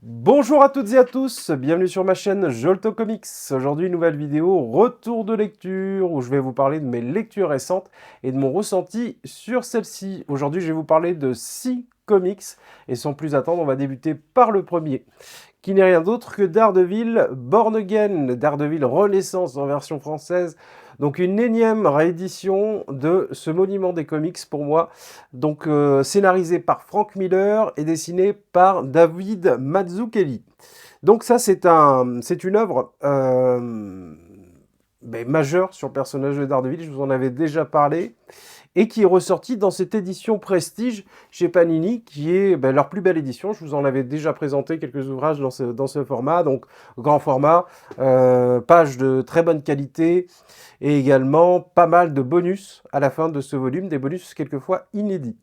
Bonjour à toutes et à tous, bienvenue sur ma chaîne Jolto Comics. Aujourd'hui, nouvelle vidéo, retour de lecture, où je vais vous parler de mes lectures récentes et de mon ressenti sur celle-ci. Aujourd'hui, je vais vous parler de 6 comics, et sans plus attendre, on va débuter par le premier, qui n'est rien d'autre que Daredevil Born Again, Daredevil Renaissance en version française. Donc une énième réédition de ce monument des comics pour moi, donc scénarisé par Frank Miller et dessiné par David Mazzucchelli. Donc ça c'est une œuvre majeure sur le personnage de Daredevil, je vous en avais déjà parlé, et qui est ressorti dans cette édition Prestige chez Panini, qui est leur plus belle édition. Je vous en avais déjà présenté quelques ouvrages dans ce format, donc grand format, pages de très bonne qualité, et également pas mal de bonus à la fin de ce volume, des bonus quelquefois inédits.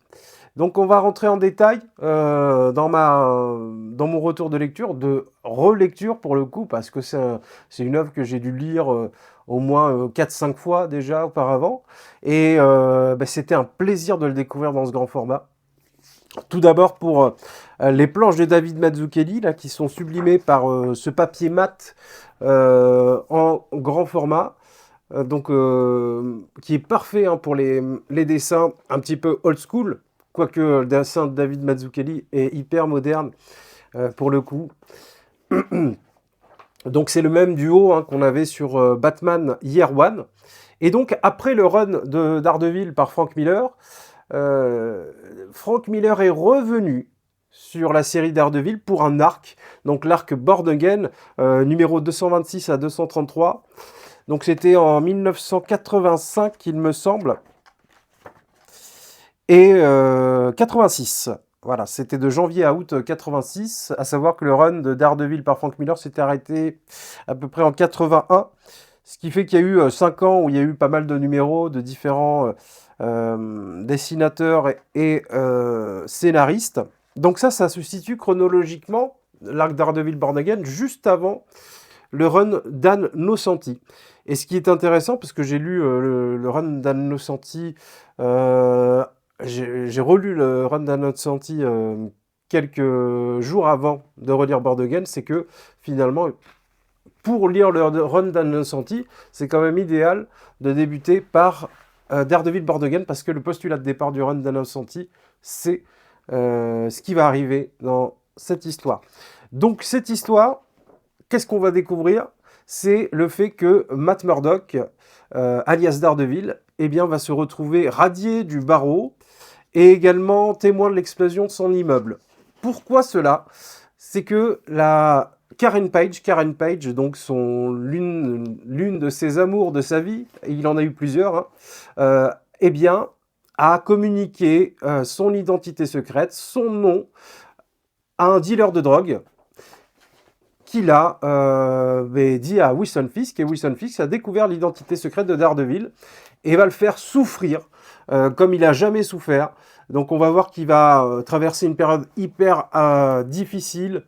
Donc on va rentrer en détail dans mon retour de lecture, de relecture pour le coup, parce que c'est une œuvre que j'ai dû lire au moins 4-5 fois déjà auparavant. Et c'était un plaisir de le découvrir dans ce grand format. Tout d'abord pour les planches de David Mazzucchelli, là, qui sont sublimées par ce papier mat en grand format. Qui est parfait hein, pour les dessins un petit peu old school, quoique le dessin de David Mazzucchelli est hyper moderne pour le coup. Donc c'est le même duo hein, qu'on avait sur Batman Year One. Et donc après le run de Daredevil par Frank Miller, Frank Miller est revenu sur la série Daredevil pour un arc, donc l'arc Born Again, numéro 226 à 233. Donc c'était en 1985, il me semble, et 86. Voilà, c'était de janvier à août 86, à savoir que le run de Daredevil par Frank Miller s'était arrêté à peu près en 81, ce qui fait qu'il y a eu 5 ans où il y a eu pas mal de numéros de différents dessinateurs et scénaristes. Donc ça se situe chronologiquement, l'arc Daredevil Born Again, juste avant le run d'Ann Nocenti. Et ce qui est intéressant, parce que j'ai lu le run d'Ann Nocenti, j'ai relu le run d'Ann Nocenti quelques jours avant de relire Born Again, c'est que finalement, pour lire le run d'Ann Nocenti, c'est quand même idéal de débuter par Daredevil Born Again, parce que le postulat de départ du run d'Ann Nocenti, c'est ce qui va arriver dans cette histoire. Donc cette histoire, qu'est-ce qu'on va découvrir? C'est le fait que Matt Murdock, alias Daredevil, eh bien, va se retrouver radié du barreau et également témoin de l'explosion de son immeuble. Pourquoi cela? C'est que la Karen Page, donc l'une de ses amours de sa vie, et il en a eu plusieurs, hein, eh bien, a communiqué son identité secrète, son nom, à un dealer de drogue, qu'il a dit à Wilson Fisk, et Wilson Fisk a découvert l'identité secrète de Daredevil, et va le faire souffrir, comme il n'a jamais souffert. Donc on va voir qu'il va traverser une période hyper difficile,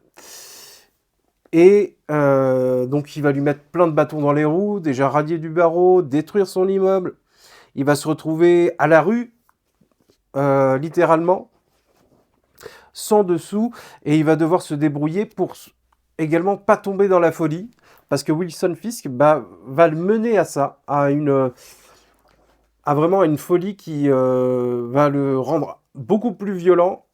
et donc il va lui mettre plein de bâtons dans les roues, déjà radier du barreau, détruire son immeuble, il va se retrouver à la rue, littéralement, sans dessous, et il va devoir se débrouiller pour également pas tomber dans la folie, parce que Wilson Fisk va le mener à ça, à vraiment une folie qui va le rendre beaucoup plus violent,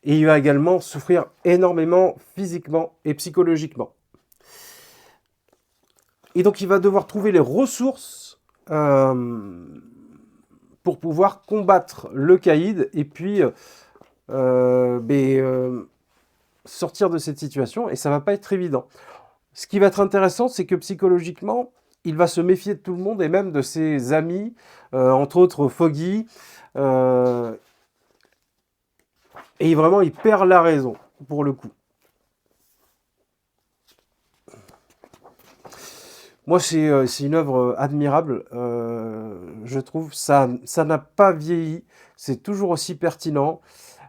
et il va également souffrir énormément physiquement et psychologiquement. Et donc il va devoir trouver les ressources pour pouvoir combattre le caïd, et puis sortir de cette situation, et ça va pas être évident. Ce qui va être intéressant, c'est que psychologiquement, il va se méfier de tout le monde, et même de ses amis, entre autres Foggy, et vraiment il perd la raison, pour le coup. Moi, c'est une œuvre admirable, je trouve. Ça n'a pas vieilli, c'est toujours aussi pertinent.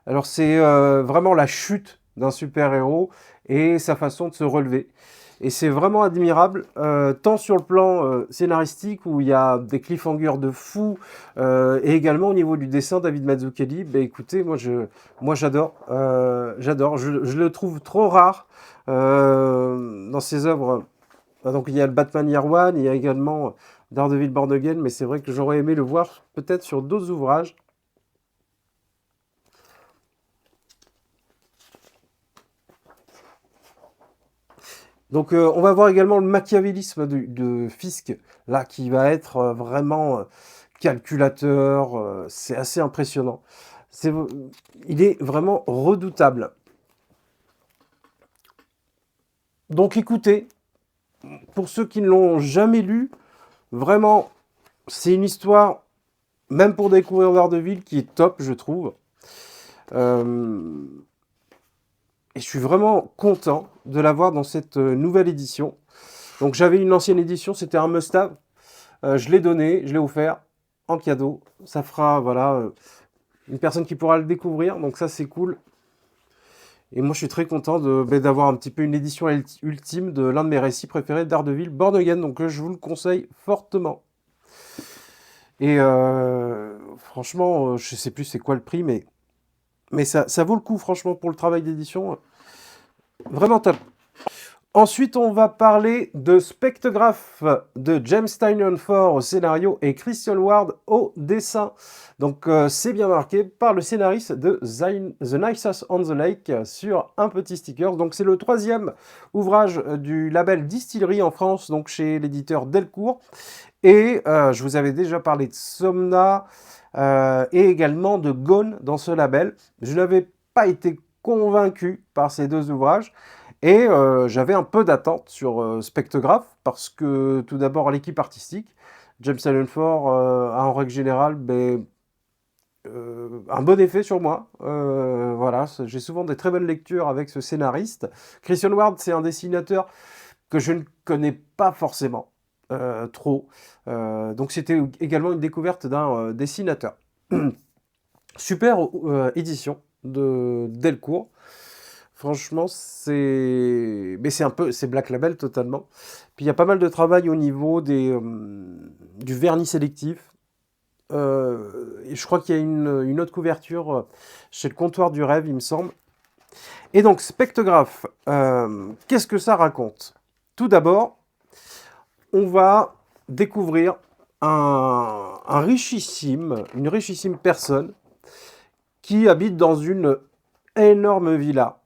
Alors c'est vraiment la chute d'un super-héros et sa façon de se relever. Et c'est vraiment admirable, tant sur le plan scénaristique, où il y a des cliffhangers de fou, et également au niveau du dessin, David Mazzucchelli, bah, écoutez, moi j'adore, je le trouve trop rare dans ses œuvres. Donc il y a le Batman Year One, il y a également Daredevil Born Again, mais c'est vrai que j'aurais aimé le voir peut-être sur d'autres ouvrages. Donc on va voir également le machiavélisme de Fisk, là, qui va être vraiment calculateur, c'est assez impressionnant. C'est, il est vraiment redoutable. Donc écoutez, pour ceux qui ne l'ont jamais lu, vraiment, c'est une histoire, même pour découvrir Daredevil, qui est top, je trouve. Euh, et je suis vraiment content de l'avoir dans cette nouvelle édition. Donc j'avais une ancienne édition, c'était un must-have. Je l'ai donné, je l'ai offert en cadeau. Ça fera, voilà, une personne qui pourra le découvrir. Donc ça, c'est cool. Et moi, je suis très content d'avoir un petit peu une édition ultime de l'un de mes récits préférés, Daredevil, Born Again. Donc je vous le conseille fortement. Et franchement, je sais plus c'est quoi le prix, mais ça vaut le coup, franchement, pour le travail d'édition. Vraiment top. Ensuite, on va parler de Spectrograph de James Tynion IV au scénario et Christian Ward au dessin. Donc, c'est bien marqué par le scénariste de The Nicest on the Lake sur un petit sticker. Donc, c'est le 3e ouvrage du label Distillerie en France, donc chez l'éditeur Delcourt. Et je vous avais déjà parlé de Somna et également de Gone dans ce label. Je n'avais pas été convaincu par ces deux ouvrages. Et j'avais un peu d'attente sur Spectrograph, parce que tout d'abord l'équipe artistique, James Allen Ford a en règle générale un bon effet sur moi. Voilà, j'ai souvent des très bonnes lectures avec ce scénariste. Christian Ward, c'est un dessinateur que je ne connais pas forcément trop. Donc c'était également une découverte d'un dessinateur. Super édition de Delcourt. Franchement, c'est Black Label totalement. Puis il y a pas mal de travail au niveau du vernis sélectif. Et je crois qu'il y a une autre couverture chez le Comptoir du Rêve, il me semble. Et donc, Spectrograph, qu'est-ce que ça raconte? Tout d'abord, on va découvrir une richissime personne qui habite dans une énorme villa.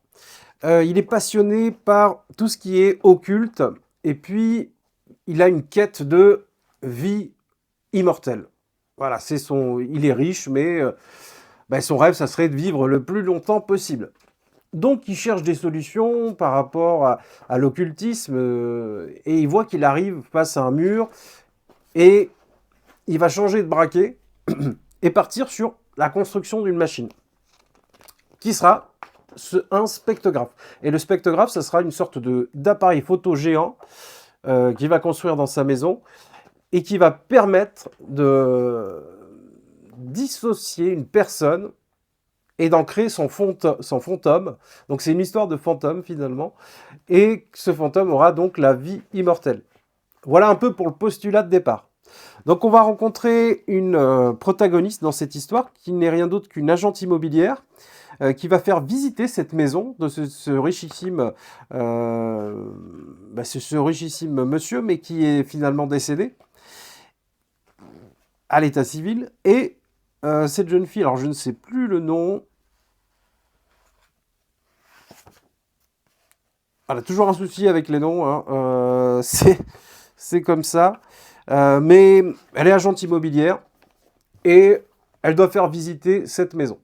Il est passionné par tout ce qui est occulte, et puis il a une quête de vie immortelle. Voilà, il est riche, mais son rêve, ça serait de vivre le plus longtemps possible. Donc il cherche des solutions par rapport à l'occultisme, et il voit qu'il arrive face à un mur, et il va changer de braquet et partir sur la construction d'une machine, qui sera un spectrographe. Et le spectrographe, ça sera une sorte d'appareil photo géant qu'il va construire dans sa maison, et qui va permettre de dissocier une personne et d'en créer son fantôme. Donc c'est une histoire de fantôme finalement, et ce fantôme aura donc la vie immortelle. Voilà un peu pour le postulat de départ. Donc on va rencontrer une protagoniste dans cette histoire qui n'est rien d'autre qu'une agente immobilière qui va faire visiter cette maison de ce richissime monsieur, mais qui est finalement décédé à l'état civil. Et cette jeune fille, alors je ne sais plus le nom. Elle a toujours un souci avec les noms, hein. C'est comme ça. Mais elle est agente immobilière et elle doit faire visiter cette maison.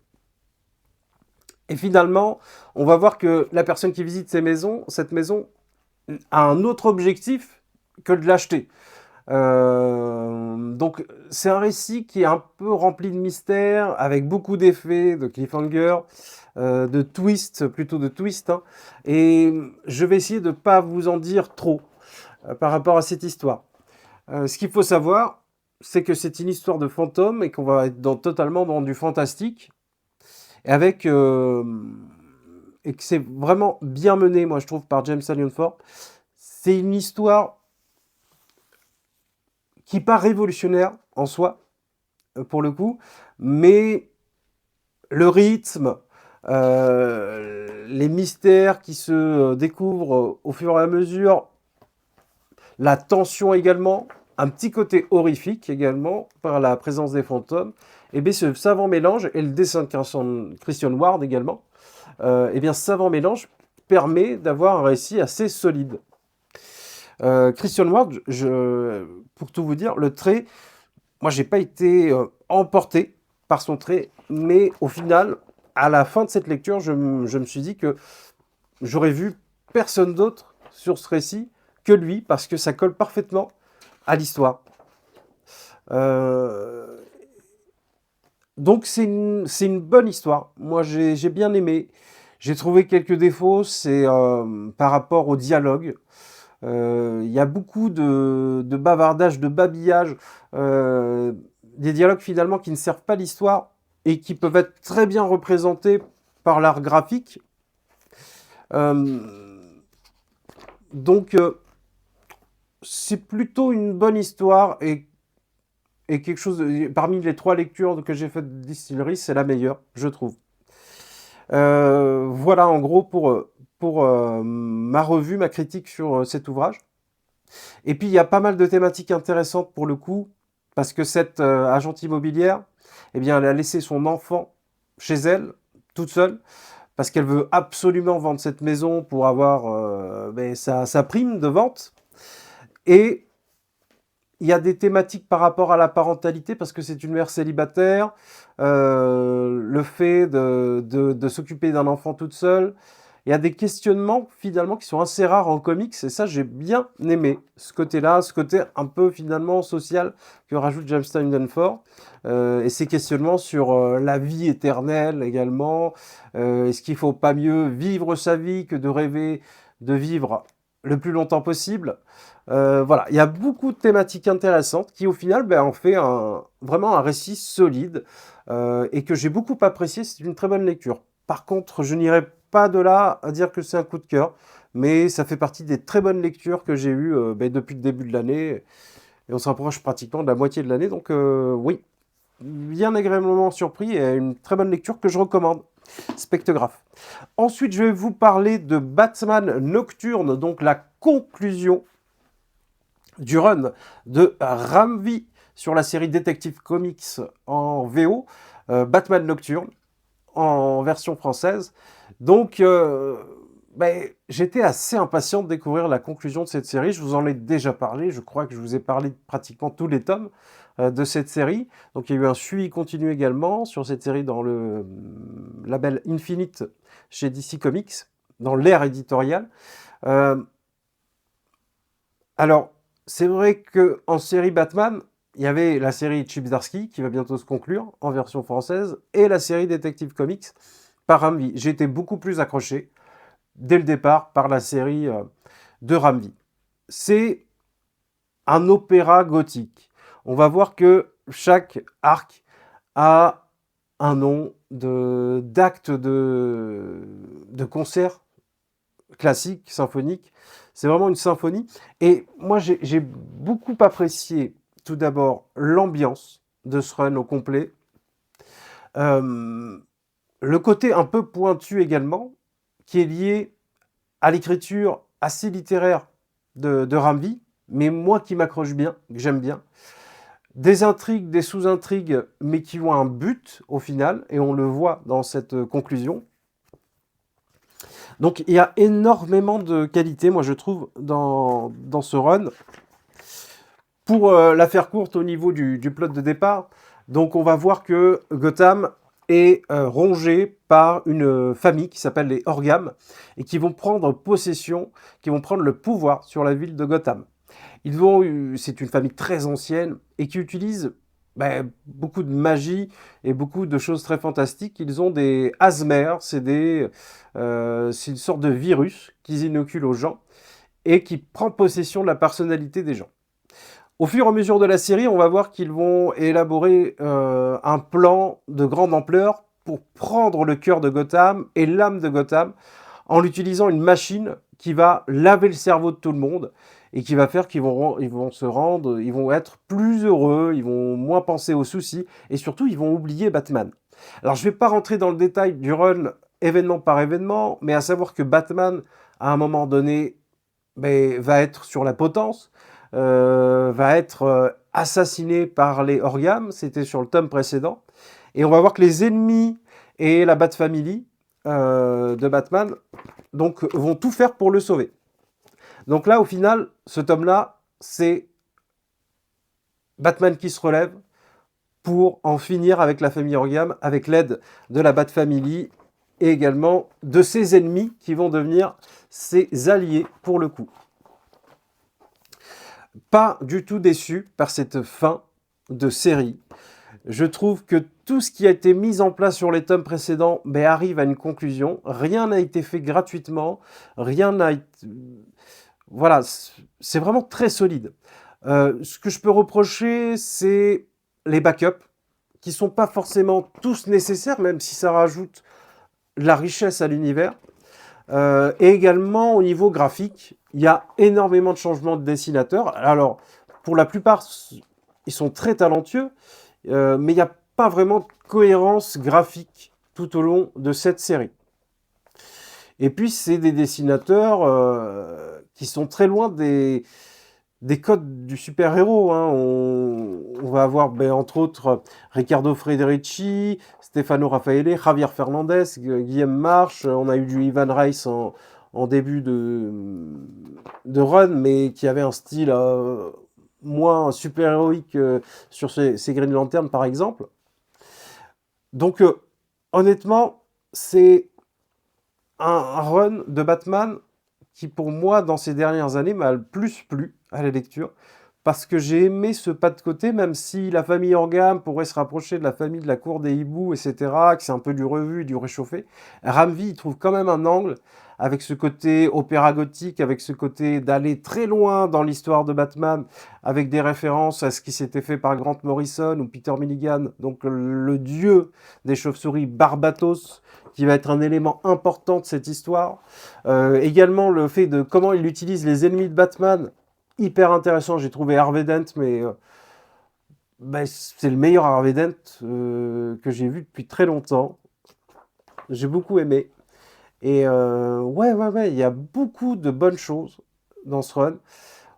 Et finalement, on va voir que la personne qui visite cette maison a un autre objectif que de l'acheter. Donc c'est un récit qui est un peu rempli de mystères, avec beaucoup d'effets, de cliffhanger, de twists, hein. Et je vais essayer de ne pas vous en dire trop par rapport à cette histoire. Ce qu'il faut savoir, c'est que c'est une histoire de fantôme et qu'on va être totalement dans du fantastique, et que c'est vraiment bien mené, moi je trouve, par James Allen Ford. c'est une histoire qui n'est pas révolutionnaire en soi, pour le coup, mais le rythme, les mystères qui se découvrent au fur et à mesure, la tension également, un petit côté horrifique également par la présence des fantômes, et bien ce savant mélange, et le dessin de Christian Ward également, et bien ce savant mélange permet d'avoir un récit assez solide. Christian Ward, pour tout vous dire, le trait, moi j'ai pas été emporté par son trait, mais au final, à la fin de cette lecture, je me suis dit que j'aurais vu personne d'autre sur ce récit que lui, parce que ça colle parfaitement à l'histoire. Donc c'est une bonne histoire. Moi j'ai bien aimé. J'ai trouvé quelques défauts, c'est par rapport au dialogue. Il y a beaucoup de bavardage, de babillage, des dialogues finalement qui ne servent pas l'histoire et qui peuvent être très bien représentés par l'art graphique. Donc c'est plutôt une bonne histoire et quelque chose, parmi les 3 lectures que j'ai faites de Distillery, c'est la meilleure, je trouve. Voilà en gros pour ma revue, ma critique sur cet ouvrage. Et puis il y a pas mal de thématiques intéressantes pour le coup, parce que cette agente immobilière, eh bien, elle a laissé son enfant chez elle, toute seule, parce qu'elle veut absolument vendre cette maison pour avoir sa prime de vente. Et il y a des thématiques par rapport à la parentalité, parce que c'est une mère célibataire, le fait de s'occuper d'un enfant toute seule. Il y a des questionnements finalement qui sont assez rares en comics, et ça j'ai bien aimé, ce côté-là, ce côté un peu finalement social que rajoute James Tynion IV, et ces questionnements sur la vie éternelle également. Est-ce qu'il ne faut pas mieux vivre sa vie que de rêver de vivre le plus longtemps possible? Voilà, il y a beaucoup de thématiques intéressantes qui au final en fait vraiment un récit solide, et que j'ai beaucoup apprécié. C'est une très bonne lecture. Par contre, je n'irai pas de là à dire que c'est un coup de cœur, mais ça fait partie des très bonnes lectures que j'ai eues depuis le début de l'année, et on se rapproche pratiquement de la moitié de l'année, donc oui, bien agréablement surpris, et une très bonne lecture que je recommande. Spectrographe. Ensuite, je vais vous parler de Batman Nocturne, donc la conclusion du run de Ramvi sur la série Detective Comics en VO, Batman Nocturne en version française. Donc j'étais assez impatient de découvrir la conclusion de cette série. Je vous en ai déjà parlé, je crois que je vous ai parlé de pratiquement tous les tomes de cette série. Donc il y a eu un suivi continu également sur cette série dans le label Infinite chez DC Comics, dans l'ère éditoriale. Alors, c'est vrai qu'en série Batman, il y avait la série Chip Zdarsky qui va bientôt se conclure en version française, et la série Detective Comics par Ramvi. J'ai été beaucoup plus accroché dès le départ par la série de Ramvi. C'est un opéra gothique. On va voir que chaque arc a un nom d'acte de concert classique, symphonique. C'est vraiment une symphonie. Et moi, j'ai beaucoup apprécié tout d'abord l'ambiance de ce run au complet. Le côté un peu pointu également, qui est lié à l'écriture assez littéraire de Ramvi, mais moi qui m'accroche bien, que j'aime bien. Des intrigues, des sous-intrigues, mais qui ont un but au final, et on le voit dans cette conclusion. Donc il y a énormément de qualité, moi je trouve, dans ce run. Pour la faire courte au niveau du plot de départ, donc on va voir que Gotham est rongé par une famille qui s'appelle les Orgham, et qui vont prendre possession, qui vont prendre le pouvoir sur la ville de Gotham. C'est une famille très ancienne et qui utilise beaucoup de magie et beaucoup de choses très fantastiques. Ils ont des asmers, c'est une sorte de virus qu'ils inoculent aux gens et qui prend possession de la personnalité des gens. Au fur et à mesure de la série, on va voir qu'ils vont élaborer un plan de grande ampleur pour prendre le cœur de Gotham et l'âme de Gotham en utilisant une machine qui va laver le cerveau de tout le monde et qui va faire qu'ils vont se rendre, ils vont être plus heureux, ils vont moins penser aux soucis et surtout ils vont oublier Batman. Alors je ne vais pas rentrer dans le détail du run événement par événement, mais à savoir que Batman, à un moment donné, va être sur la potence, va être assassiné par les Orgams, c'était sur le tome précédent, et on va voir que les ennemis et la Bat Family de Batman donc, vont tout faire pour le sauver. Donc là, au final, ce tome-là, c'est Batman qui se relève pour en finir avec la famille Orgam, avec l'aide de la Bat Family et également de ses ennemis qui vont devenir ses alliés pour le coup. Pas du tout déçu par cette fin de série. Je trouve que tout ce qui a été mis en place sur les tomes précédents arrive à une conclusion. Rien n'a été fait gratuitement. Rien n'a été... Voilà, c'est vraiment très solide. Ce que je peux reprocher, c'est les backups, qui ne sont pas forcément tous nécessaires, même si ça rajoute de la richesse à l'univers. Et également, au niveau graphique, il y a énormément de changements de dessinateurs. Alors, pour la plupart, ils sont très talentueux, mais il n'y a pas vraiment de cohérence graphique tout au long de cette série. Et puis, c'est des dessinateurs qui sont très loin des codes du super-héros. Hein. On va avoir, entre autres, Riccardo Federici, Stefano Raffaele, Javier Fernandez, Guillaume March. On a eu du Ivan Reis en début de run, mais qui avait un style moins super-héroïque sur ces Green Lantern, par exemple. Donc, honnêtement, c'est un run de Batman qui, pour moi, dans ces dernières années, m'a le plus plu à la lecture, parce que j'ai aimé ce pas de côté, même si la famille Orgam pourrait se rapprocher de la famille de la cour des hiboux, etc., que c'est un peu du revu, du réchauffé, Ramvi, il trouve quand même un angle, avec ce côté opéra gothique, avec ce côté d'aller très loin dans l'histoire de Batman, avec des références à ce qui s'était fait par Grant Morrison ou Peter Milligan, donc le dieu des chauves-souris Barbatos, qui va être un élément important de cette histoire. Également, le fait de comment il utilise les ennemis de Batman, hyper intéressant. J'ai trouvé Harvey Dent, mais c'est le meilleur Harvey Dent que j'ai vu depuis très longtemps. J'ai beaucoup aimé. Et ouais, il y a beaucoup de bonnes choses dans ce run.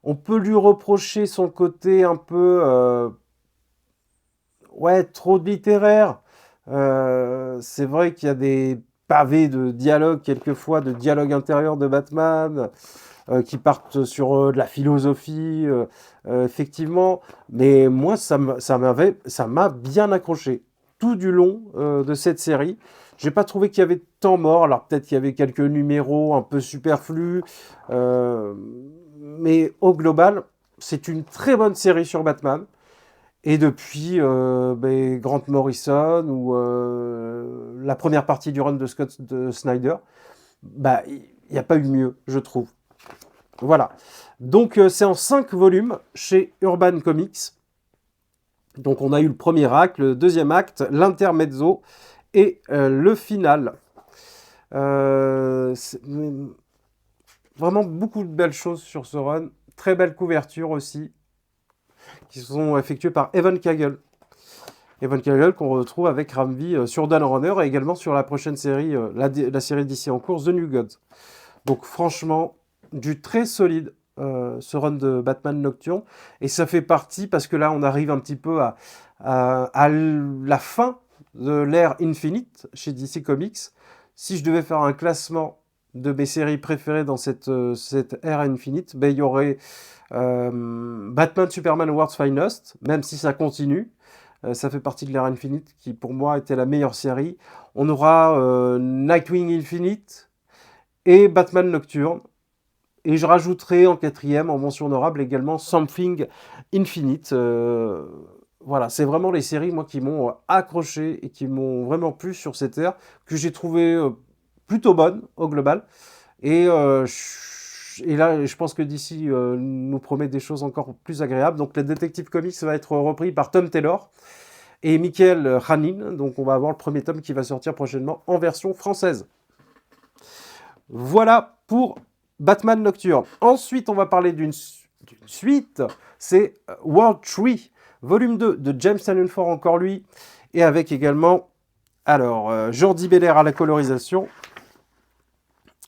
On peut lui reprocher son côté un peu trop littéraire. C'est vrai qu'il y a des pavés de dialogue, quelquefois, de dialogue intérieur de Batman, qui partent sur de la philosophie, effectivement. Mais moi, ça m'a bien accroché tout du long de cette série. J'ai pas trouvé qu'il y avait de temps mort. Alors peut-être qu'il y avait quelques numéros un peu superflus. Mais au global, c'est une très bonne série sur Batman. Et depuis Grant Morrison ou la première partie du run de Scott Snyder, il n'y a pas eu mieux, je trouve. Voilà. Donc c'est en 5 volumes chez Urban Comics. Donc on a eu le premier acte, le deuxième acte, l'intermezzo et le final. Vraiment beaucoup de belles choses sur ce run. Très belle couverture aussi, qui sont effectuées par Evan Cagle. Evan Cagle qu'on retrouve avec Ramvi sur Dan Runner et également sur la prochaine série, la série d'ici en cours, The New Gods. Donc franchement, du très solide ce run de Batman Nocturne. Et ça fait partie, parce que là on arrive un petit peu à la fin de l'ère Infinite chez DC Comics. Si je devais faire un classement de mes séries préférées dans cette ère Infinite, il y aurait Batman Superman World's Finest, même si ça continue. Ça fait partie de l'ère Infinite, qui pour moi était la meilleure série. On aura Nightwing Infinite et Batman Nocturne. Et je rajouterai en quatrième, en mention honorable, également Something Infinite. Voilà, c'est vraiment les séries, moi, qui m'ont accroché et qui m'ont vraiment plu sur cette ère, que j'ai trouvé plutôt bonne au global. Et là, je pense que DC nous promet des choses encore plus agréables. Donc, le Detective Comics va être repris par Tom Taylor et Michael Hanin. Donc, on va avoir le premier tome qui va sortir prochainement en version française. Voilà pour Batman Nocturne. Ensuite, on va parler d'une suite, c'est World Tree, volume 2 de James Tynion Ford, encore lui, et avec également, alors, Jordi Belair à la colorisation,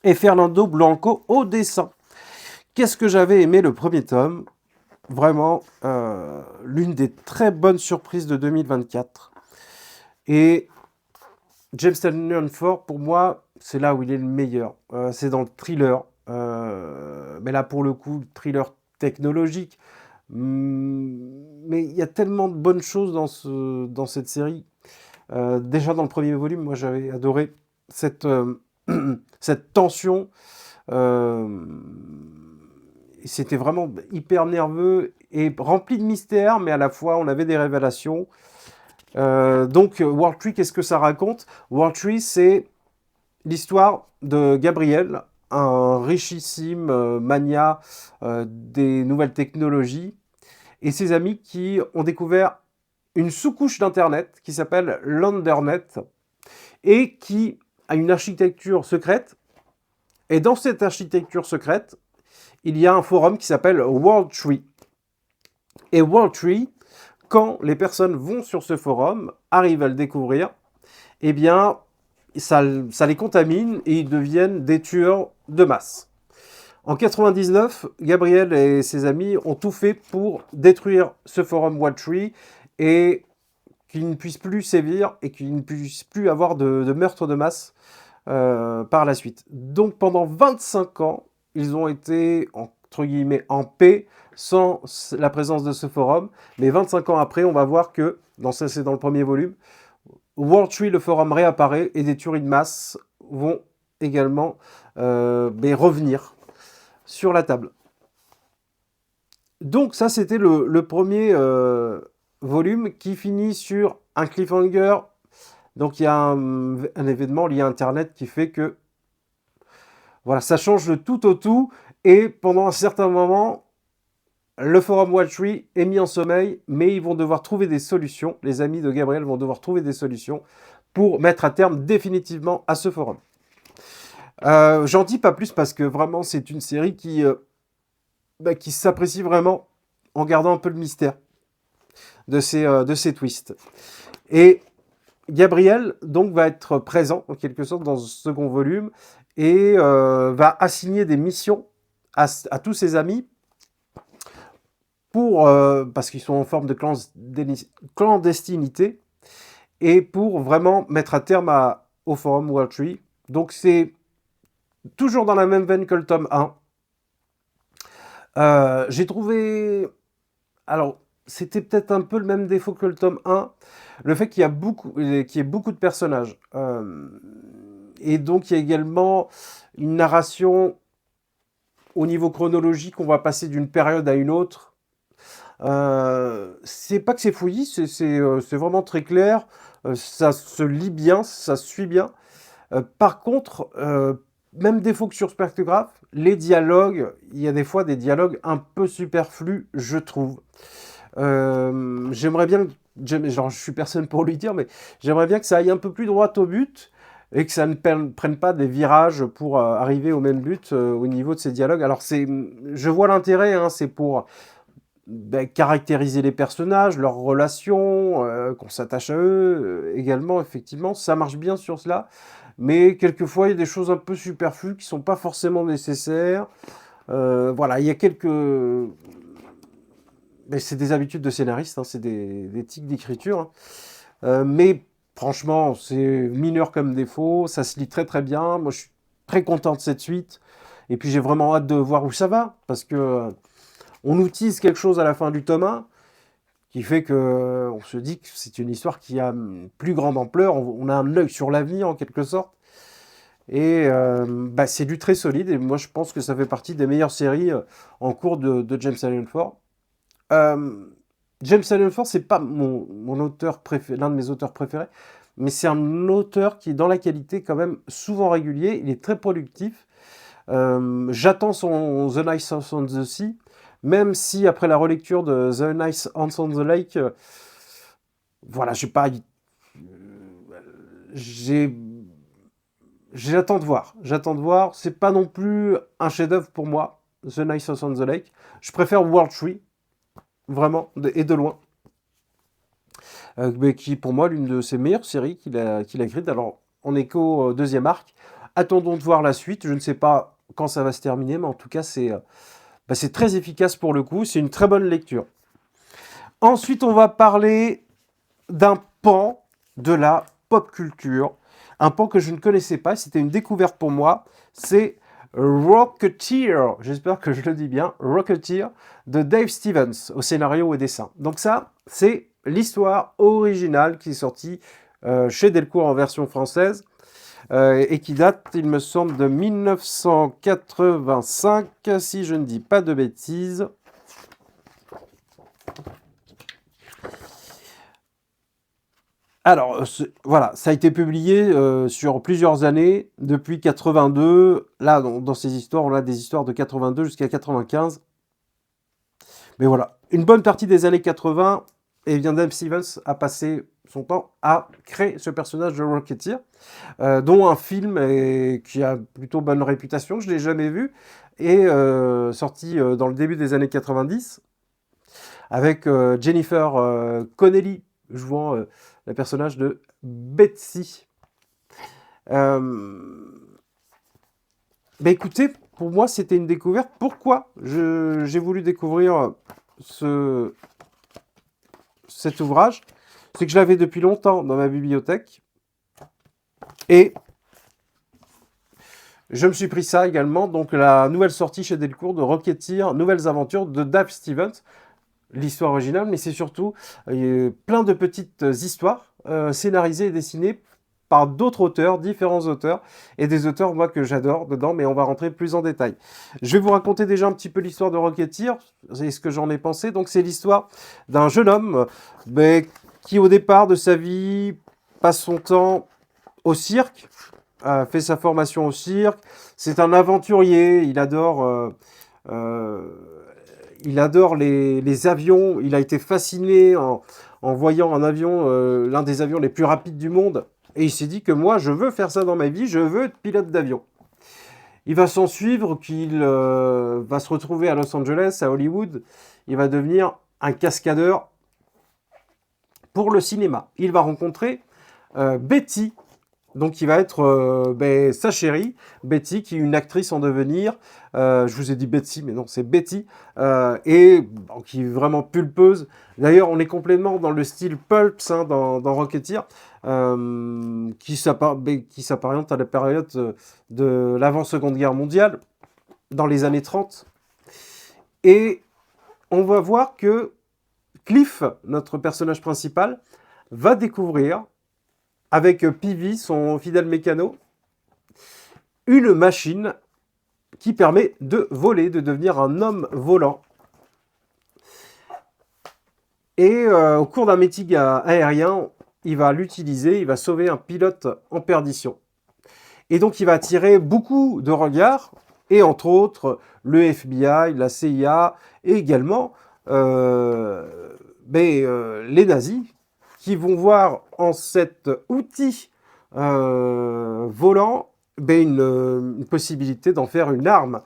et Fernando Blanco au dessin. Qu'est-ce que j'avais aimé le premier tome? Vraiment, l'une des très bonnes surprises de 2024. Et James Tynion Ford, pour moi, c'est là où il est le meilleur. C'est dans le thriller. Mais là, pour le coup, thriller technologique. Mais il y a tellement de bonnes choses dans cette série. Déjà dans le premier volume, moi j'avais adoré cette, cette tension. C'était vraiment hyper nerveux et rempli de mystères, mais à la fois on avait des révélations. Donc World Tree, qu'est-ce que ça raconte? World Tree, c'est l'histoire de Gabriel, un richissime mania des nouvelles technologies, et ses amis qui ont découvert une sous-couche d'Internet qui s'appelle l'Undernet et qui a une architecture secrète. Et dans cette architecture secrète, il y a un forum qui s'appelle World Tree. Et World Tree, quand les personnes vont sur ce forum, arrivent à le découvrir, eh bien, ça les contamine et ils deviennent des tueurs de masse. En 99, Gabriel et ses amis ont tout fait pour détruire ce forum World Tree et qu'il ne puisse plus sévir et qu'il ne puisse plus avoir de meurtre de masse par la suite. Donc pendant 25 ans, ils ont été, entre guillemets, en paix sans la présence de ce forum. Mais 25 ans après, on va voir que, c'est dans le premier volume, World Tree, le forum réapparaît et des tueries de masse vont également revenir sur la table. Donc ça, c'était le premier volume qui finit sur un cliffhanger. Donc il y a un événement lié à Internet qui fait que voilà, ça change de tout au tout. Et pendant un certain moment, le forum World Tree est mis en sommeil, mais ils vont devoir trouver des solutions. Les amis de Gabriel vont devoir trouver des solutions pour mettre un terme définitivement à ce forum. J'en dis pas plus parce que vraiment c'est une série qui s'apprécie vraiment en gardant un peu le mystère de ces twists. Et Gabriel donc va être présent en quelque sorte dans ce second volume et va assigner des missions à tous ses amis pour parce qu'ils sont en forme de clandestinité et pour vraiment mettre un terme au forum World Tree. Donc c'est toujours dans la même veine que le tome 1. J'ai trouvé... Alors, c'était peut-être un peu le même défaut que le tome 1, le fait qu'il y ait beaucoup de personnages. Et donc, il y a également une narration au niveau chronologique, on va passer d'une période à une autre. C'est pas que c'est fouillis, c'est vraiment très clair, ça se lit bien, ça se suit bien. Par contre, même défaut que sur Spectrograph, les dialogues, il y a des fois des dialogues un peu superflus, je trouve. J'aimerais bien, genre je suis personne pour lui dire, mais j'aimerais bien que ça aille un peu plus droit au but et que ça ne prenne pas des virages pour arriver au même but au niveau de ces dialogues. Alors je vois l'intérêt, hein, c'est pour caractériser les personnages, leurs relations, qu'on s'attache à eux également, effectivement, ça marche bien sur cela. Mais quelquefois, il y a des choses un peu superflues qui ne sont pas forcément nécessaires. Voilà, il y a quelques... Mais c'est des habitudes de scénariste, hein, c'est des tics d'écriture. Hein. Mais franchement, c'est mineur comme défaut, ça se lit très très bien. Moi, je suis très content de cette suite. Et puis, j'ai vraiment hâte de voir où ça va, parce que on nous tease quelque chose à la fin du tome 1, qui fait que on se dit que c'est une histoire qui a une plus grande ampleur. On a un œil sur l'avenir, en quelque sorte. Et c'est du très solide. Et moi, je pense que ça fait partie des meilleures séries en cours de James Tynion Ford. James Tynion Ford, c'est pas mon auteur préféré, l'un de mes auteurs préférés, mais c'est un auteur qui est dans la qualité quand même souvent régulier. Il est très productif. J'attends son The Nice House on the Sea, même si après la relecture de The Nice House on the Lake, voilà, j'ai j'attends de voir. J'attends de voir. C'est pas non plus un chef-d'œuvre pour moi, The Night House on the Lake. Je préfère World Tree, vraiment, et de loin. Mais qui, pour moi, l'une de ses meilleures séries qu'il a écrites. Alors, on est qu'au deuxième arc. Attendons de voir la suite. Je ne sais pas quand ça va se terminer, mais en tout cas, c'est très efficace pour le coup. C'est une très bonne lecture. Ensuite, on va parler d'un pan de la pop culture. Un pan que je ne connaissais pas. C'était une découverte pour moi. C'est Rocketeer. J'espère que je le dis bien. Rocketeer de Dave Stevens au scénario et dessin. Donc ça, c'est l'histoire originale qui est sortie chez Delcourt en version française et qui date, il me semble, de 1985, si je ne dis pas de bêtises. Alors, voilà, ça a été publié sur plusieurs années, depuis 82. Là, dans ces histoires, on a des histoires de 82 jusqu'à 95. Mais voilà, une bonne partie des années 80, et bien Dave Stevens a passé son temps à créer ce personnage de Rocketeer, dont un film qui a plutôt bonne réputation, je ne l'ai jamais vu, et sorti dans le début des années 90, avec Jennifer Connelly jouant le personnage de Betsy. Écoutez, pour moi, c'était une découverte. Pourquoi j'ai voulu découvrir cet ouvrage? C'est que je l'avais depuis longtemps dans ma bibliothèque. Et je me suis pris ça également. Donc, la nouvelle sortie chez Delcourt de Rocketeer, Nouvelles aventures de Dave Stevens. L'histoire originale, mais c'est surtout plein de petites histoires scénarisées et dessinées par d'autres auteurs, différents auteurs, et des auteurs, moi, que j'adore dedans, mais on va rentrer plus en détail. Je vais vous raconter déjà un petit peu l'histoire de Rocketeer, c'est ce que j'en ai pensé. Donc, c'est l'histoire d'un jeune homme qui, au départ de sa vie, passe son temps au cirque, fait sa formation au cirque. C'est un aventurier, il adore les avions. Il a été fasciné en voyant un avion, l'un des avions les plus rapides du monde. Et il s'est dit que moi, je veux faire ça dans ma vie, je veux être pilote d'avion. Il va s'en suivre qu'il va se retrouver à Los Angeles, à Hollywood. Il va devenir un cascadeur pour le cinéma. Il va rencontrer Betty, donc qui va être sa chérie, Betty, qui est une actrice en devenir. Je vous ai dit Betsy, mais non, c'est Betty. Qui est vraiment pulpeuse. D'ailleurs, on est complètement dans le style pulps dans Rocketeer, qui s'apparente à la période de l'avant-seconde guerre mondiale, dans les années 30. Et on va voir que Cliff, notre personnage principal, va découvrir avec Peavy, son fidèle mécano, une machine qui permet de voler, de devenir un homme volant. Et au cours d'un meeting aérien, il va l'utiliser, il va sauver un pilote en perdition. Et donc il va attirer beaucoup de regards, et entre autres le FBI, la CIA, et également les nazis, qui vont voir en cet outil volant une possibilité d'en faire une arme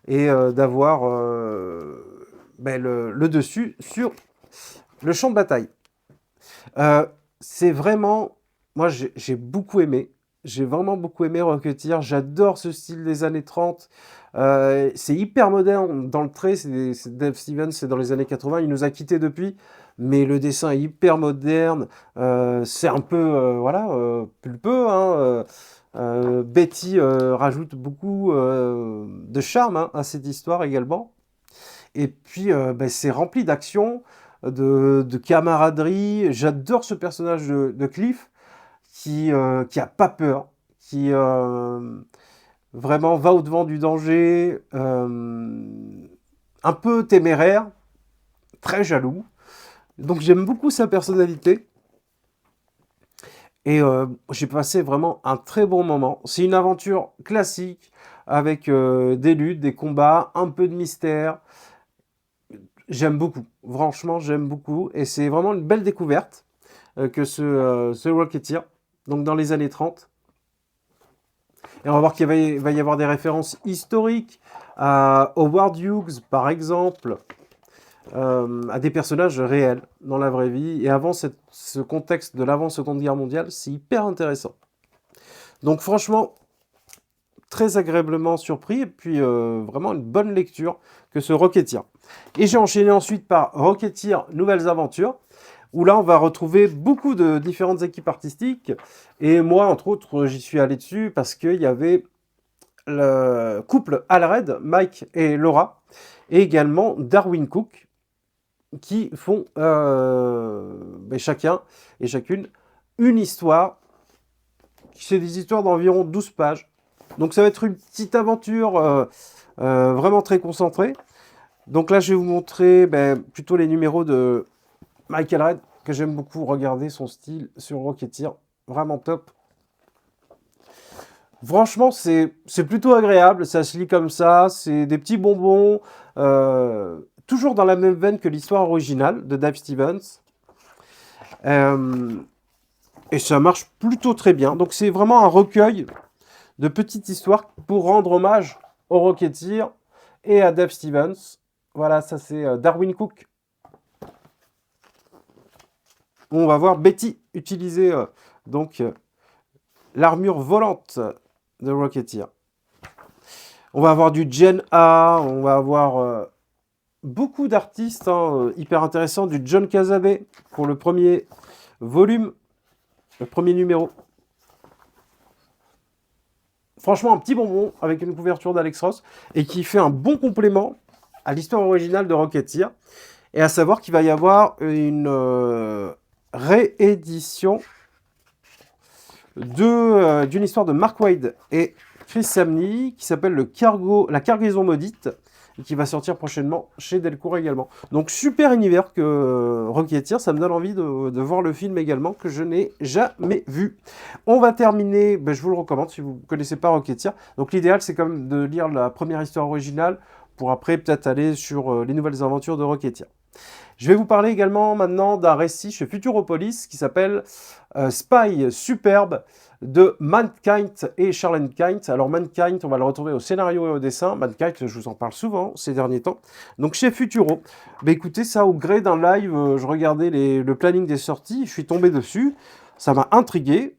et d'avoir le dessus sur le champ de bataille. C'est vraiment... Moi, j'ai beaucoup aimé. J'ai vraiment beaucoup aimé Rocketeer. J'adore ce style des années 30. C'est hyper moderne dans le trait. C'est Dave Stevens, c'est dans les années 80. Il nous a quittés depuis. Mais le dessin est hyper moderne. C'est un peu, pulpeux. Betty rajoute beaucoup de charme à cette histoire également. Et puis, c'est rempli d'action, de camaraderie. J'adore ce personnage de Cliff qui a pas peur, qui vraiment va au-devant du danger, un peu téméraire, très jaloux. Donc j'aime beaucoup sa personnalité. Et j'ai passé vraiment un très bon moment. C'est une aventure classique avec des luttes, des combats, un peu de mystère. J'aime beaucoup. Franchement, j'aime beaucoup. Et c'est vraiment une belle découverte que ce Rocketeer, donc dans les années 30. Et on va voir qu'il va y avoir des références historiques à Howard Hughes, par exemple, à des personnages réels dans la vraie vie. Et avant ce contexte de l'avant-seconde guerre mondiale, c'est hyper intéressant. Donc franchement, très agréablement surpris, et puis vraiment une bonne lecture que ce Rocketeer. Et j'ai enchaîné ensuite par Rocketeer Nouvelles Aventures, où là on va retrouver beaucoup de différentes équipes artistiques, et moi entre autres j'y suis allé dessus parce qu'il y avait le couple Allred, Mike et Laura, et également Darwin Cook, qui font chacun et chacune une histoire. C'est des histoires d'environ 12 pages. Donc ça va être une petite aventure vraiment très concentrée. Donc là, je vais vous montrer plutôt les numéros de Michael Red, que j'aime beaucoup regarder son style sur Rocketeer. Vraiment top. Franchement, c'est plutôt agréable. Ça se lit comme ça. C'est des petits bonbons. Toujours dans la même veine que l'histoire originale de Dave Stevens. Et ça marche plutôt très bien. Donc c'est vraiment un recueil de petites histoires pour rendre hommage au Rocketeer et à Dave Stevens. Voilà, ça c'est Darwin Cook. On va voir Betty utiliser l'armure volante de Rocketeer. On va avoir du Gen A, on va avoir beaucoup d'artistes hyper intéressants, du John Cassaday pour le premier volume, le premier numéro. Franchement, un petit bonbon avec une couverture d'Alex Ross et qui fait un bon complément à l'histoire originale de Rocketeer. Et à savoir qu'il va y avoir une réédition d'une histoire de Mark Waid et Chris Samney qui s'appelle La Cargaison Maudite et qui va sortir prochainement chez Delcourt également. Donc super univers que Rocketeer, ça me donne envie de voir le film également que je n'ai jamais vu. On va terminer, je vous le recommande si vous ne connaissez pas Rocketeer. Donc l'idéal c'est quand même de lire la première histoire originale pour après peut-être aller sur les nouvelles aventures de Rocketeer. Je vais vous parler également maintenant d'un récit chez Futuropolis qui s'appelle Spy Superbe de Mankind et Charlene Kind. Alors Mankind, on va le retrouver au scénario et au dessin. Mankind, je vous en parle souvent ces derniers temps. Donc chez Futuro, écoutez, ça au gré d'un live, je regardais le planning des sorties, je suis tombé dessus, ça m'a intrigué.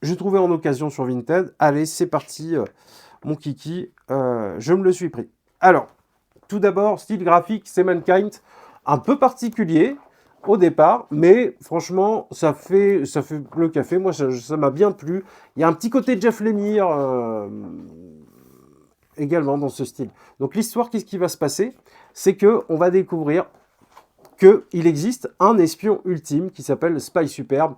J'ai trouvé en occasion sur Vinted. Allez, c'est parti, mon kiki, je me le suis pris. Alors, tout d'abord, style graphique, c'est Mankind. Un peu particulier au départ, mais franchement, ça fait le café. Moi, ça m'a bien plu. Il y a un petit côté Jeff Lemire également dans ce style. Donc l'histoire, qu'est-ce qui va se passer? C'est qu'on va découvrir qu'il existe un espion ultime qui s'appelle Spy Superbe,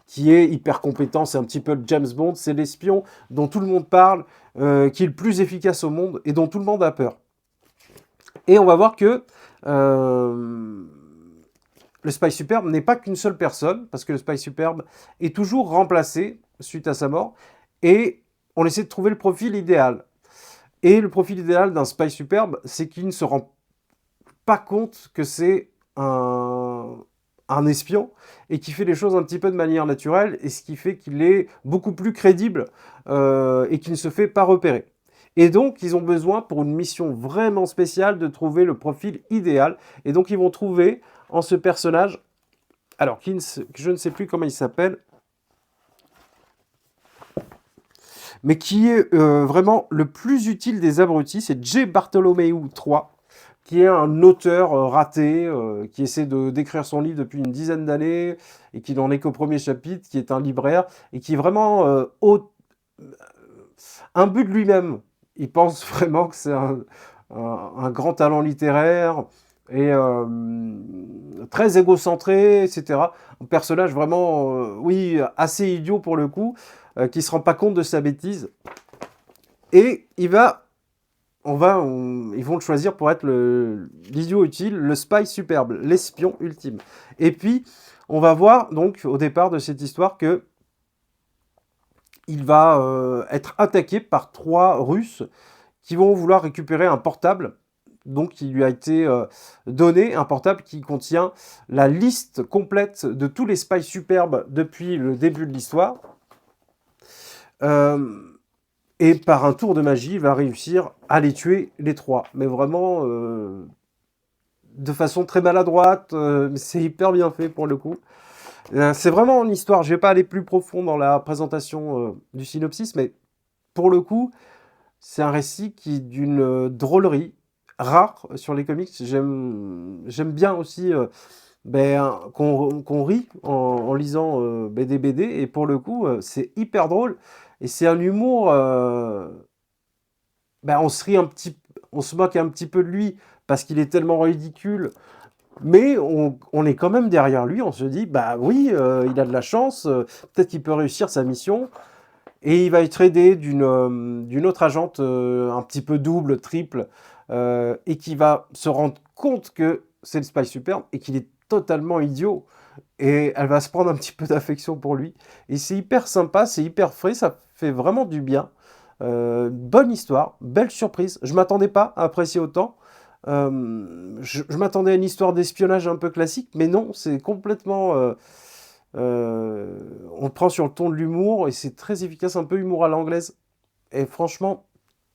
qui est hyper compétent. C'est un petit peu le James Bond. C'est l'espion dont tout le monde parle, qui est le plus efficace au monde et dont tout le monde a peur. Et on va voir que le Spy Superbe n'est pas qu'une seule personne, parce que le Spy Superbe est toujours remplacé suite à sa mort, et on essaie de trouver le profil idéal. Et le profil idéal d'un Spy Superbe, c'est qu'il ne se rend pas compte que c'est un espion, et qui fait les choses un petit peu de manière naturelle, et ce qui fait qu'il est beaucoup plus crédible, et qu'il ne se fait pas repérer. Et donc, ils ont besoin, pour une mission vraiment spéciale, de trouver le profil idéal. Et donc, ils vont trouver en ce personnage, alors, je ne sais plus comment il s'appelle, mais qui est vraiment le plus utile des abrutis, c'est J. Bartholomew III, qui est un auteur raté, qui essaie d'écrire son livre depuis une dizaine d'années, et qui n'en est qu'au premier chapitre, qui est un libraire, et qui est vraiment imbu de lui-même. Il pense vraiment que c'est un grand talent littéraire et très égocentré, etc. Un personnage vraiment, oui, assez idiot pour le coup, qui ne se rend pas compte de sa bêtise. Et ils vont le choisir pour être l'idiot utile, le spy superbe, l'espion ultime. Et puis, on va voir donc au départ de cette histoire que il va être attaqué par 3 Russes qui vont vouloir récupérer un portable. Donc, il lui a été donné un portable qui contient la liste complète de tous les spies superbes depuis le début de l'histoire. Et par un tour de magie, il va réussir à les tuer les trois. Mais vraiment, de façon très maladroite, mais c'est hyper bien fait pour le coup. C'est vraiment une histoire, je vais pas aller plus profond dans la présentation du synopsis, mais pour le coup, c'est un récit qui est d'une drôlerie rare sur les comics. J'aime bien aussi qu'on rit en lisant des BD, et pour le coup, c'est hyper drôle. Et c'est un humour, on se rit on se moque un petit peu de lui parce qu'il est tellement ridicule, mais on est quand même derrière lui, on se dit, bah oui, il a de la chance, peut-être qu'il peut réussir sa mission, et il va être aidé d'une autre agente un petit peu double, triple, et qui va se rendre compte que c'est le Spy Superbe et qu'il est totalement idiot, et elle va se prendre un petit peu d'affection pour lui. Et c'est hyper sympa, c'est hyper frais, ça fait vraiment du bien. Bonne histoire, belle surprise. Je m'attendais pas à apprécier autant. Je m'attendais à une histoire d'espionnage un peu classique, mais non, c'est complètement... on prend sur le ton de l'humour et c'est très efficace, un peu humour à l'anglaise. Et franchement,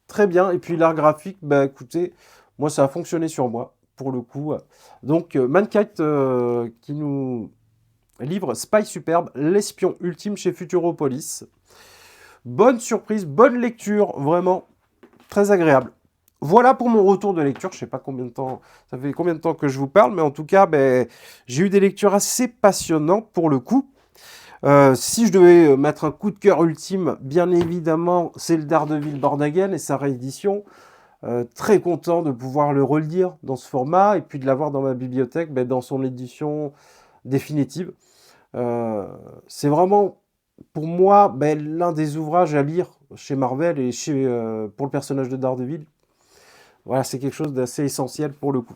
très bien. Et puis l'art graphique, bah écoutez, moi ça a fonctionné sur moi, pour le coup. Donc Mankind qui nous livre Spy Superbe, l'espion ultime chez Futuropolis. Bonne surprise, bonne lecture, vraiment très agréable. Voilà pour mon retour de lecture. Je sais pas combien de temps, ça fait combien de temps que je vous parle, mais en tout cas, j'ai eu des lectures assez passionnantes pour le coup. Si je devais mettre un coup de cœur ultime, bien évidemment, c'est le Daredevil Born Again et sa réédition. Très content de pouvoir le relire dans ce format et puis de l'avoir dans ma bibliothèque, dans son édition définitive. C'est vraiment, pour moi, l'un des ouvrages à lire chez Marvel et pour le personnage de Daredevil. Voilà, c'est quelque chose d'assez essentiel pour le coup.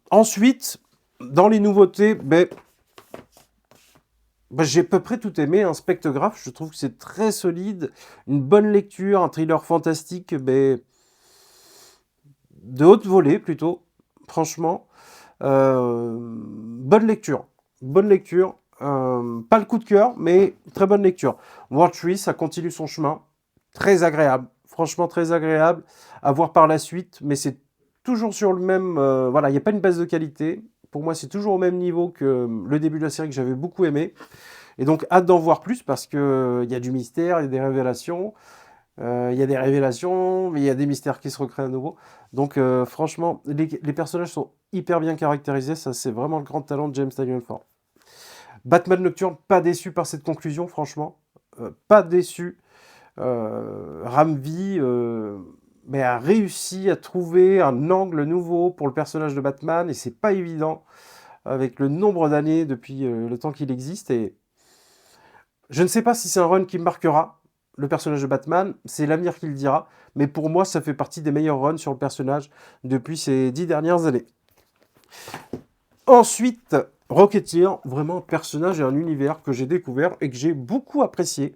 Ensuite, dans les nouveautés, j'ai à peu près tout aimé. Un Spectrographe, je trouve que c'est très solide, une bonne lecture, un thriller fantastique, de haute volée plutôt, franchement. Bonne lecture, bonne lecture. Pas le coup de cœur, mais très bonne lecture. World Tree, ça continue son chemin, très agréable, franchement très agréable à voir par la suite, mais c'est toujours sur le même... voilà, il n'y a pas une baisse de qualité. Pour moi, c'est toujours au même niveau que le début de la série que j'avais beaucoup aimé. Et donc, hâte d'en voir plus parce qu'il y a du mystère, il y a des révélations. Il y a des révélations, mais il y a des mystères qui se recréent à nouveau. Donc, franchement, les personnages sont hyper bien caractérisés. Ça, c'est vraiment le grand talent de James Tynion Ford. Batman Nocturne, pas déçu par cette conclusion, franchement. Pas déçu. Ramvi a réussi à trouver un angle nouveau pour le personnage de Batman, et c'est pas évident avec le nombre d'années depuis le temps qu'il existe. Et je ne sais pas si c'est un run qui marquera le personnage de Batman, c'est l'avenir qui le dira, mais pour moi, ça fait partie des meilleurs runs sur le personnage depuis ces 10 dernières années. Ensuite, Rocketeer, vraiment un personnage et un univers que j'ai découvert et que j'ai beaucoup apprécié.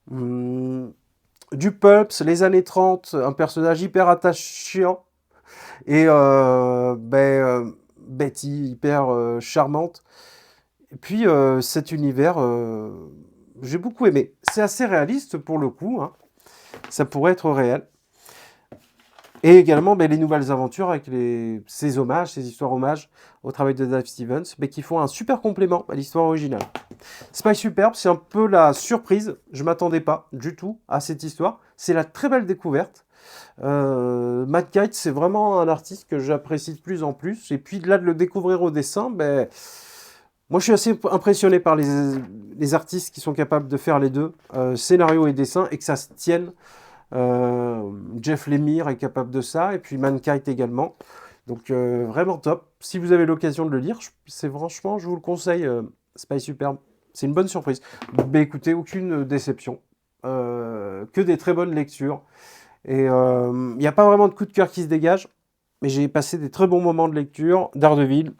Du Pulps, les années 30, un personnage hyper attachant, et Betty, hyper charmante. Et puis, cet univers, j'ai beaucoup aimé. C'est assez réaliste pour le coup, hein. Ça pourrait être réel. Et également les nouvelles aventures avec ces hommages, ces histoires hommages au travail de Dave Stevens, qui font un super complément à l'histoire originale. Spy Superbe, c'est un peu la surprise. Je ne m'attendais pas du tout à cette histoire. C'est la très belle découverte. Matt Kite, c'est vraiment un artiste que j'apprécie de plus en plus. Et puis là, de le découvrir au dessin, moi je suis assez impressionné par les artistes qui sont capables de faire les deux, scénario et dessin, et que ça se tienne. Jeff Lemire est capable de ça, et puis Mankind également. Donc vraiment top. Si vous avez l'occasion de le lire, franchement, je vous le conseille, Spy Superbe. C'est une bonne surprise. Écoutez, aucune déception. Que des très bonnes lectures. Et il n'y a pas vraiment de coup de cœur qui se dégage, mais j'ai passé des très bons moments de lecture. Daredevil,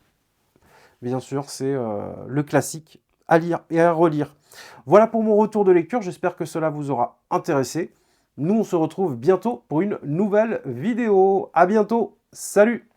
bien sûr, c'est le classique à lire et à relire. Voilà pour mon retour de lecture. J'espère que cela vous aura intéressé. Nous, on se retrouve bientôt pour une nouvelle vidéo. À bientôt. Salut!